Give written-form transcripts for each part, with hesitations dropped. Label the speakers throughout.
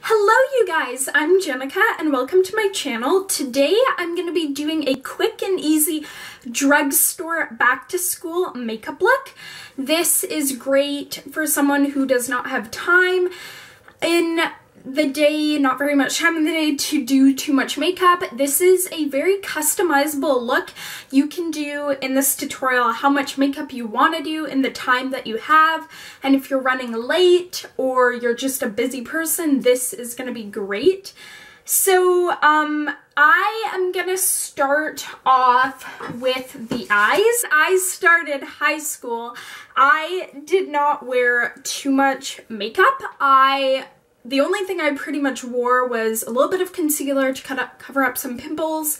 Speaker 1: Hello you guys, I'm Jennica and welcome to my channel. Today I'm going to be doing a quick and easy drugstore back to school makeup look. This is great for someone who does not have time in the day, not very much time in the day to do too much makeup. This is a very customizable look. You can do in this tutorial how much makeup you want to do in the time that you have, and if you're running late or you're just a busy person, this is going to be great. So I am gonna start off with the eyes. I started high school. I did not wear too much makeup. The only thing I pretty much wore was a little bit of concealer to cover up some pimples,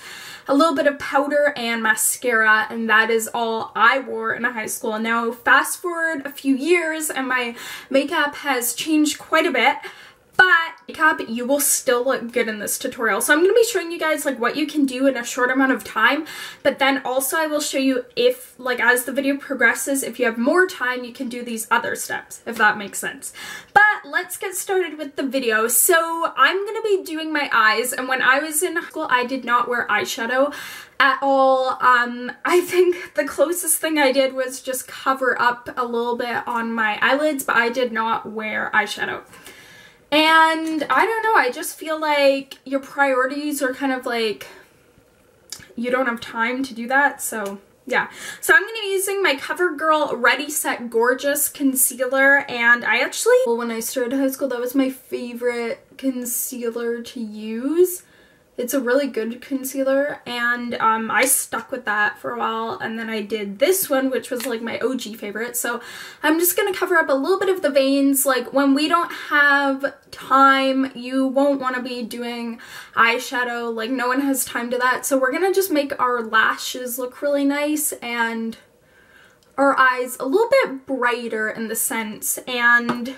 Speaker 1: a little bit of powder and mascara, and that is all I wore in high school. Now fast forward a few years and my makeup has changed quite a bit, but makeup, you will still look good in this tutorial. So I'm going to be showing you guys like what you can do in a short amount of time, but then also I will show you if like as the video progresses, if you have more time, you can do these other steps, if that makes sense. But let's get started with the video. So I'm going to be doing my eyes, and when I was in school, I did not wear eyeshadow at all. I think the closest thing I did was just cover up a little bit on my eyelids, but I did not wear eyeshadow. And I don't know, I just feel like your priorities are kind of like, you don't have time to do that, so yeah. So I'm going to be using my CoverGirl Ready Set Gorgeous concealer, and I actually, when I started high school, that was my favorite concealer to use. It's a really good concealer, and I stuck with that for a while, and then I did this one, which was like my OG favorite. So I'm just gonna cover up a little bit of the veins. Like when we don't have time, you won't want to be doing eyeshadow, like no one has time to that. So we're gonna just make our lashes look really nice and our eyes a little bit brighter in the sense. And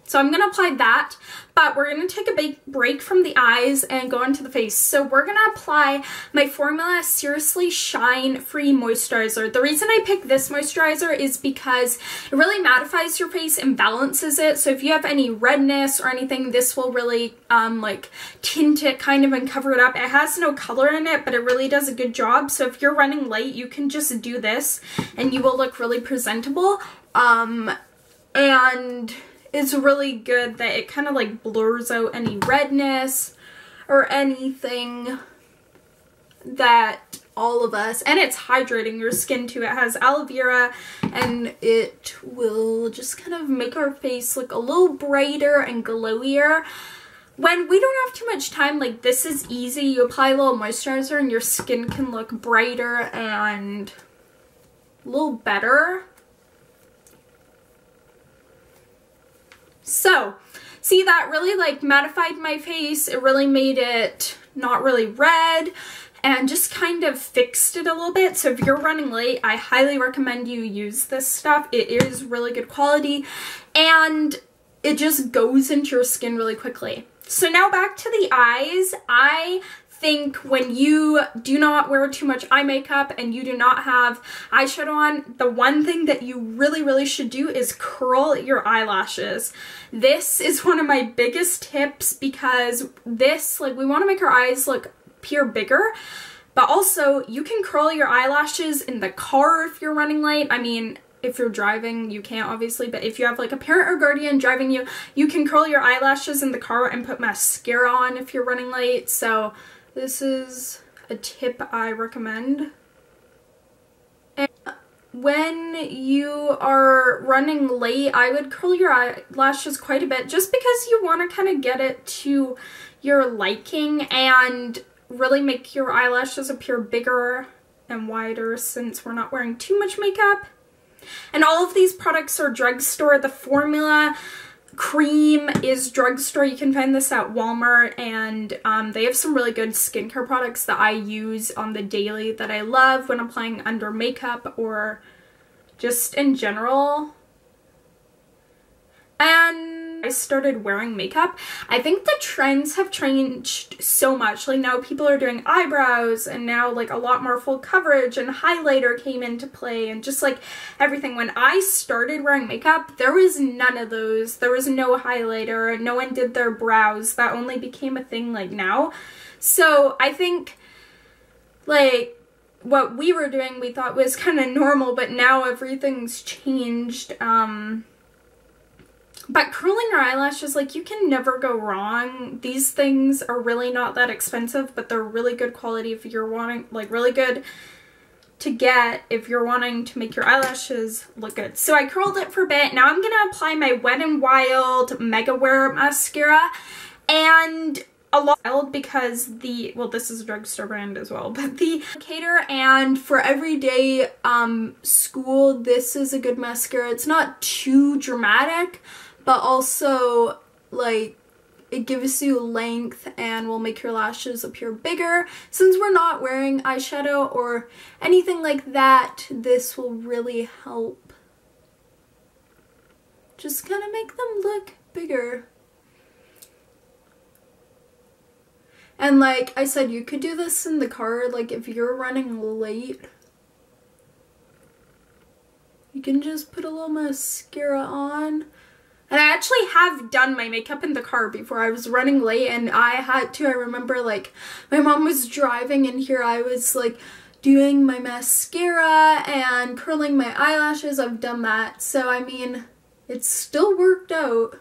Speaker 1: so I'm going to apply that, but we're going to take a big break from the eyes and go into the face. So we're going to apply my Formula Seriously Shine Free Moisturizer. The reason I picked this moisturizer is because it really mattifies your face and balances it. So if you have any redness or anything, this will really like tint it kind of and cover it up. It has no color in it, but it really does a good job. So if you're running late, you can just do this and you will look really presentable. And it's really good that it kind of like blurs out any redness or anything that all of us, and it's hydrating your skin too. It has aloe vera and it will just kind of make our face look a little brighter and glowier. When we don't have too much time, like this is easy. You apply a little moisturizer and your skin can look brighter and a little better. So, see, that really like mattified my face. It really made it not really red and just kind of fixed it a little bit. So if you're running late, I highly recommend you use this stuff. It is really good quality and it just goes into your skin really quickly. So now back to the eyes. I think when you do not wear too much eye makeup and you do not have eyeshadow on, the one thing that you really should do is curl your eyelashes. This is one of my biggest tips because this, like, we want to make our eyes look appear bigger, but also you can curl your eyelashes in the car if you're running late. I mean, if you're driving, you can't obviously, but if you have like a parent or guardian driving you, you can curl your eyelashes in the car and put mascara on if you're running late. So this is a tip I recommend. And when you are running late, I would curl your eyelashes quite a bit just because you want to kind of get it to your liking and really make your eyelashes appear bigger and wider since we're not wearing too much makeup. And all of these products are drugstore. The formula cream is drugstore. You can find this at Walmart, and they have some really good skincare products that I use on the daily that I love when applying under makeup or just in general. And I started wearing makeup, I think the trends have changed so much. Like now people are doing eyebrows and now like a lot more full coverage, and highlighter came into play, and just like everything. When I started wearing makeup, there was none of those. There was no highlighter, no one did their brows. That only became a thing like now. So I think like what we were doing we thought was kind of normal, but now everything's changed. But curling your eyelashes, like, you can never go wrong. These things are really not that expensive, but they're really good quality if you're wanting, like, really good to get if you're wanting to make your eyelashes look good. So I curled it for a bit. Now I'm gonna apply my Wet n Wild Mega Wear mascara, and a lot because the, well, this is a drugstore brand as well, but the applicator, and for everyday school, this is a good mascara. It's not too dramatic, but also like it gives you length and will make your lashes appear bigger. Since we're not wearing eyeshadow or anything like that, this will really help just kind of make them look bigger. And like I said, you could do this in the car, like if you're running late, you can just put a little mascara on. And I actually have done my makeup in the car before. I was running late and I had to, I remember like my mom was driving and here I was like doing my mascara and curling my eyelashes. I've done that. So I mean, it still worked out.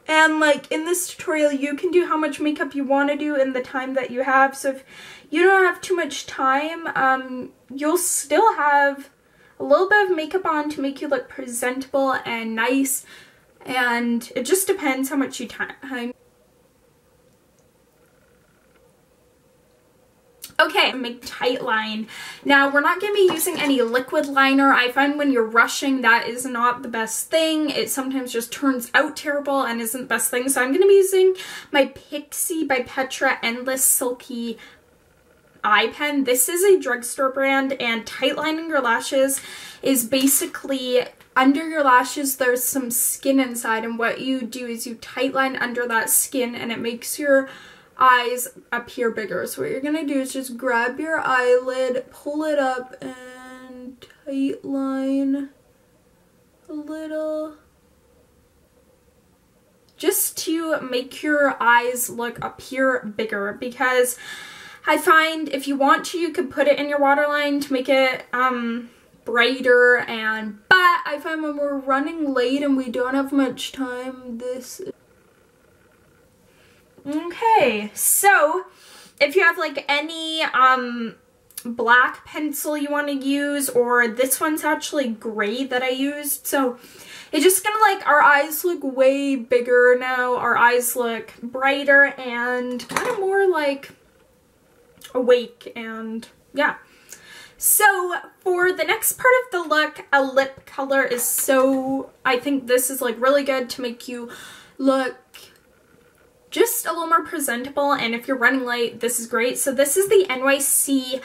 Speaker 1: And like in this tutorial, you can do how much makeup you want to do in the time that you have. So if you don't have too much time, you'll still have a little bit of makeup on to make you look presentable and nice. And it just depends how much you time. Okay, make tight line. Now, we're not going to be using any liquid liner. I find when you're rushing, that is not the best thing. It sometimes just turns out terrible and isn't the best thing. So I'm going to be using my Pixie by Petra Endless Silky eye pen. This is a drugstore brand, and tight lining your lashes is basically under your lashes there's some skin inside, and what you do is you tight line under that skin and it makes your eyes appear bigger. So what you're gonna do is just grab your eyelid, pull it up, and tight line a little, just to make your eyes appear bigger. Because I find if you want to, you could put it in your waterline to make it brighter, but I find when we're running late and we don't have much time, this is okay. So if you have like any black pencil you want to use, or this one's actually gray that I used, so it's just gonna like, our eyes look way bigger now. Our eyes look brighter and kind of more like awake, and yeah. So for the next part of the look, a lip color is so, I think this is like really good to make you look just a little more presentable, and if you're running late, this is great. So this is the NYC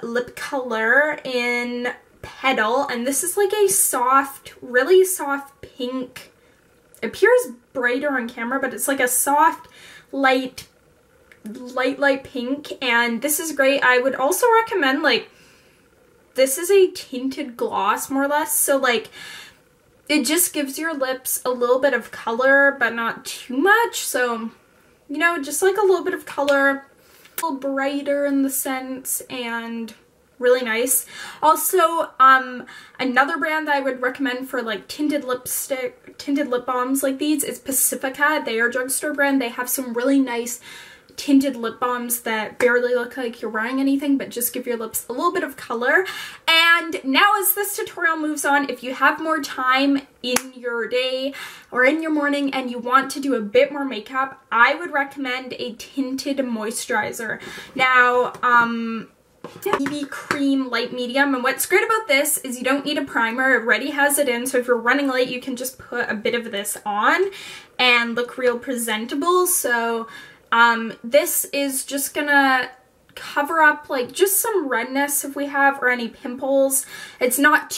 Speaker 1: lip color in Petal, and this is like a soft, really soft pink. It appears brighter on camera, but it's like a soft, light pink, and this is great. I would also recommend, like, this is a tinted gloss more or less, so like it just gives your lips a little bit of color, but not too much. So, you know, just like a little bit of color, a little brighter in the sense, and really nice. Also, another brand that I would recommend for like tinted lip balms like these is Pacifica. They are a drugstore brand. They have some really nice tinted lip balms that barely look like you're wearing anything, but just give your lips a little bit of color. And now as this tutorial moves on, if you have more time in your day or in your morning and you want to do a bit more makeup, I would recommend a tinted moisturizer. Now, BB cream light medium, and what's great about this is you don't need a primer. It already has it in, so if you're running late, you can just put a bit of this on and look real presentable. So this is just gonna cover up like just some redness if we have, or any pimples. It's not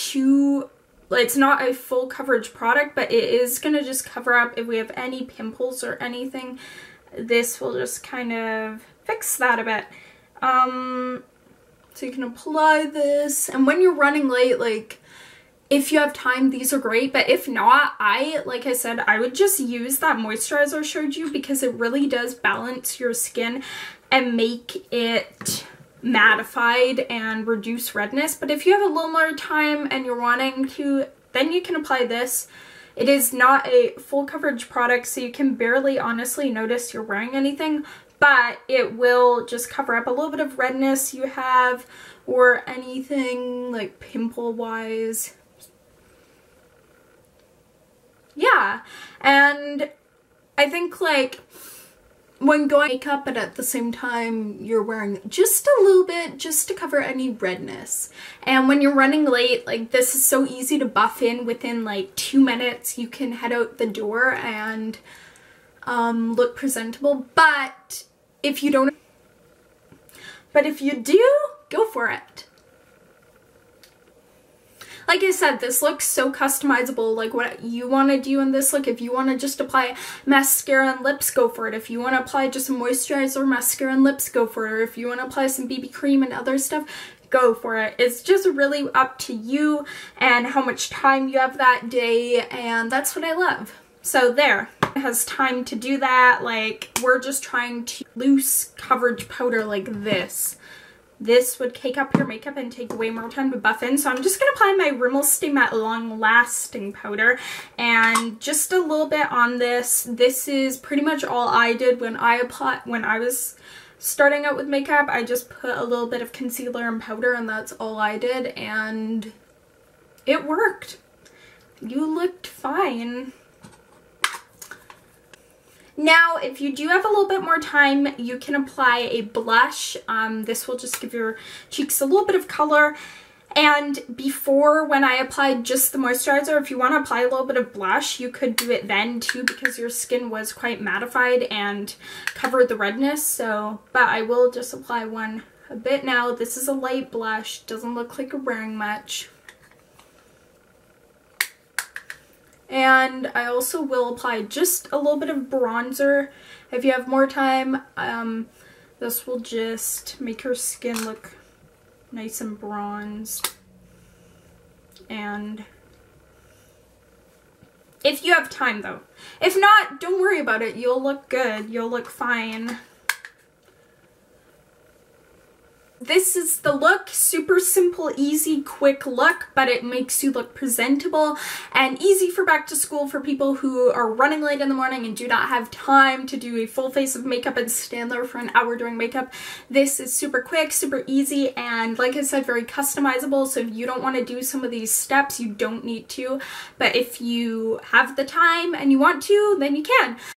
Speaker 1: a full coverage product, but it is gonna just cover up if we have any pimples or anything. This will just kind of fix that a bit. So you can apply this, and when you're running late, like if you have time, these are great, but if not, like I said, I would just use that moisturizer I showed you, because it really does balance your skin and make it mattified and reduce redness. But if you have a little more time and you're wanting to, then you can apply this. It is not a full coverage product, so you can barely honestly notice you're wearing anything, but it will just cover up a little bit of redness you have, or anything like pimple wise. Yeah, and I think like when going makeup, but at the same time you're wearing just a little bit just to cover any redness. And when you're running late, like this is so easy to buff in. Within like 2 minutes you can head out the door and look presentable. But if you don't, but if you do, go for it. Like I said, this looks so customizable, like what you want to do in this look. If you want to just apply mascara and lips, go for it. If you want to apply just some moisturizer, mascara and lips, go for it. Or if you want to apply some BB cream and other stuff, go for it. It's just really up to you and how much time you have that day, and that's what I love. So there, it has time to do that. Like, we're just trying to loose coverage powder like this. This would cake up your makeup and take way more time to buff in. So I'm just going to apply my Rimmel Stay Matte Long Lasting powder, and just a little bit on this. This is pretty much all I did when I was starting out with makeup. I just put a little bit of concealer and powder, and that's all I did, and it worked. You looked fine. Now, if you do have a little bit more time, you can apply a blush. This will just give your cheeks a little bit of color. And before, when I applied just the moisturizer, if you want to apply a little bit of blush, you could do it then too, because your skin was quite mattified and covered the redness. So, but I will just apply one a bit now. This is a light blush, doesn't look like you're wearing much. And I also will apply just a little bit of bronzer if you have more time. This will just make your skin look nice and bronzed. And if you have time though. If not, don't worry about it. You'll look good. You'll look fine. This is the look. Super simple, easy, quick look, but it makes you look presentable and easy for back to school for people who are running late in the morning and do not have time to do a full face of makeup and stand there for an hour doing makeup. This is super quick, super easy, and like I said, very customizable. So if you don't want to do some of these steps, you don't need to. But if you have the time and you want to, then you can.